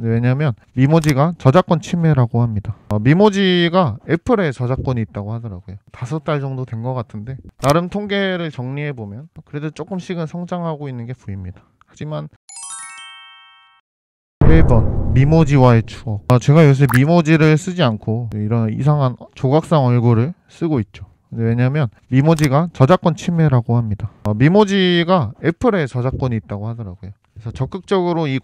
왜냐면 미모지가 저작권 침해라고 합니다. 미모지가 애플에 저작권이 있다고 하더라고요. 5달 정도 된 것 같은데 나름 통계를 정리해보면 그래도 조금씩은 성장하고 있는 게 보입니다. 하지만 1번 미모지와의 추억. 제가 요새 미모지를 쓰지 않고 이런 이상한 조각상 얼굴을 쓰고 있죠. 왜냐면 미모지가 저작권 침해라고 합니다. 미모지가 애플에 저작권이 있다고 하더라고요. 그래서 적극적으로 이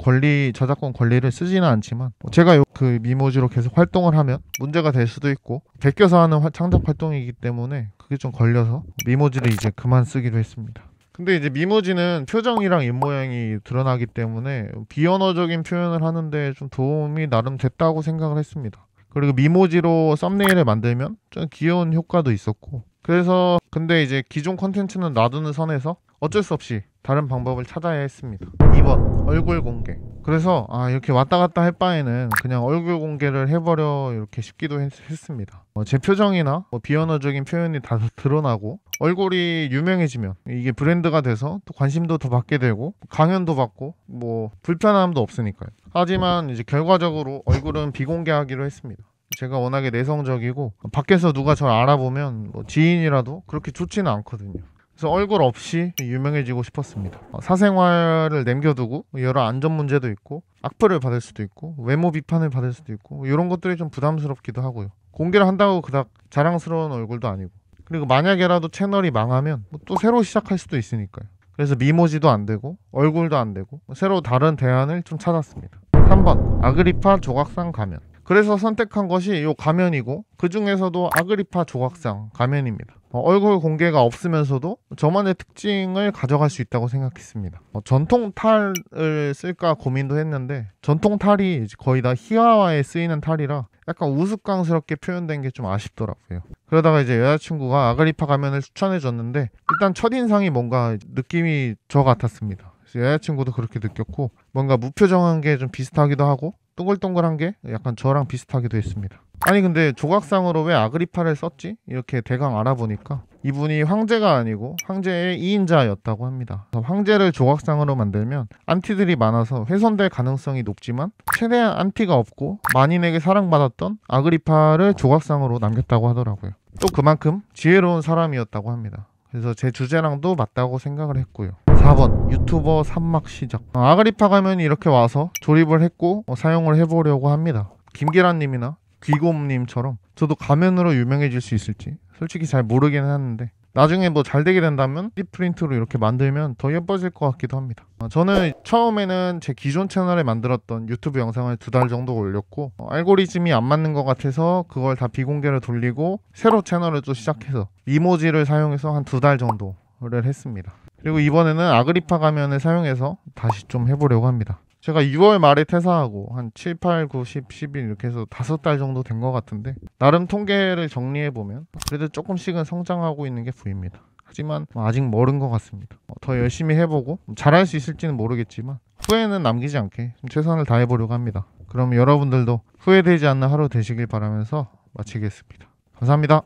저작권 권리를 쓰지는 않지만 제가 그 미모지로 계속 활동을 하면 문제가 될 수도 있고 베껴서 하는 창작 활동이기 때문에 그게 좀 걸려서 미모지를 이제 그만 쓰기로 했습니다. 근데 이제 미모지는 표정이랑 입모양이 드러나기 때문에 비언어적인 표현을 하는데 좀 도움이 나름 됐다고 생각을 했습니다. 그리고 미모지로 썸네일을 만들면 좀 귀여운 효과도 있었고, 그래서 근데 이제 기존 컨텐츠는 놔두는 선에서 어쩔 수 없이 다른 방법을 찾아야 했습니다. 2번 얼굴 공개. 그래서 이렇게 왔다 갔다 할 바에는 그냥 얼굴 공개를 해버려 이렇게 싶기도 했습니다. 제 표정이나 비언어적인 표현이 다 드러나고 얼굴이 유명해지면 이게 브랜드가 돼서 또 관심도 더 받게 되고 강연도 받고 뭐 불편함도 없으니까요. 하지만 이제 결과적으로 얼굴은 비공개하기로 했습니다. 제가 워낙에 내성적이고 밖에서 누가 저를 알아보면 지인이라도 그렇게 좋지는 않거든요. 그래서 얼굴 없이 유명해지고 싶었습니다. 사생활을 남겨두고 여러 안전 문제도 있고 악플을 받을 수도 있고 외모 비판을 받을 수도 있고 이런 것들이 좀 부담스럽기도 하고요. 공개를 한다고 그닥 자랑스러운 얼굴도 아니고, 그리고 만약에라도 채널이 망하면 또 새로 시작할 수도 있으니까요. 그래서 미모지도 안 되고 얼굴도 안 되고 새로 다른 대안을 좀 찾았습니다. 3번 아그리파 조각상 가면. 그래서 선택한 것이 이 가면이고 그 중에서도 아그리파 조각상 가면입니다. 얼굴 공개가 없으면서도 저만의 특징을 가져갈 수 있다고 생각했습니다. 전통 탈을 쓸까 고민도 했는데 전통 탈이 거의 다 희화화에 쓰이는 탈이라 약간 우스꽝스럽게 표현된 게 좀 아쉽더라고요. 그러다가 이제 여자친구가 아그리파 가면을 추천해 줬는데 일단 첫인상이 뭔가 느낌이 저 같았습니다. 그래서 여자친구도 그렇게 느꼈고 뭔가 무표정한 게 좀 비슷하기도 하고 동글동글한 게 약간 저랑 비슷하기도 했습니다. 아니 근데 조각상으로 왜 아그리파를 썼지? 이렇게 대강 알아보니까 이분이 황제가 아니고 황제의 2인자였다고 합니다. 황제를 조각상으로 만들면 안티들이 많아서 훼손될 가능성이 높지만 최대한 안티가 없고 만인에게 사랑받았던 아그리파를 조각상으로 남겼다고 하더라고요. 또 그만큼 지혜로운 사람이었다고 합니다. 그래서 제 주제랑도 맞다고 생각을 했고요. 4번 유튜버 산막 시작. 아그리파 가면이 이렇게 와서 조립을 했고 사용을 해보려고 합니다. 김계란님이나 귀곰님처럼 저도 가면으로 유명해질 수 있을지 솔직히 잘 모르긴 하는데 나중에 뭐 잘 되게 된다면 3D 프린트로 이렇게 만들면 더 예뻐질 것 같기도 합니다. 저는 처음에는 제 기존 채널에 만들었던 유튜브 영상을 2달 정도 올렸고 알고리즘이 안 맞는 것 같아서 그걸 다 비공개로 돌리고 새로 채널을 또 시작해서 미모지를 사용해서 한 2달 정도를 했습니다. 그리고 이번에는 아그리파 가면을 사용해서 다시 좀 해보려고 합니다. 제가 6월 말에 퇴사하고 한 7, 8, 9, 10, 11 이렇게 해서 5달 정도 된 것 같은데 나름 통계를 정리해보면 그래도 조금씩은 성장하고 있는 게 보입니다. 하지만 아직 멀은 것 같습니다. 더 열심히 해보고 잘할 수 있을지는 모르겠지만 후회는 남기지 않게 좀 최선을 다해보려고 합니다. 그럼 여러분들도 후회되지 않는 하루 되시길 바라면서 마치겠습니다. 감사합니다.